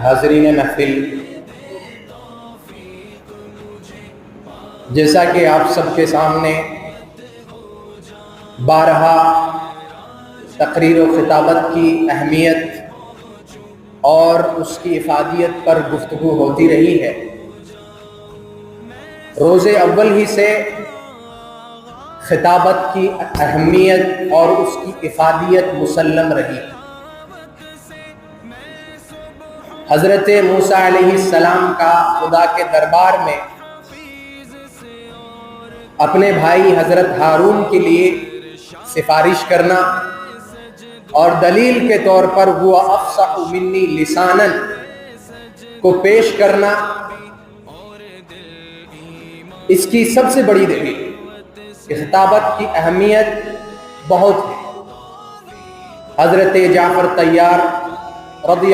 حاضرین محفل، جیسا کہ آپ سب کے سامنے بارہا تقریر و خطابت کی اہمیت اور اس کی افادیت پر گفتگو ہوتی رہی ہے، روز اول ہی سے خطابت کی اہمیت اور اس کی افادیت مسلم رہی۔ حضرت موسیٰ علیہ السلام کا خدا کے دربار میں اپنے بھائی حضرت ہارون کے لیے سفارش کرنا اور دلیل کے طور پر وہ افصح منی لسانا کو پیش کرنا، اس کی سب سے بڑی دلیل کہ خطابت کی اہمیت بہت ہے۔ حضرت جعفر طیار رضی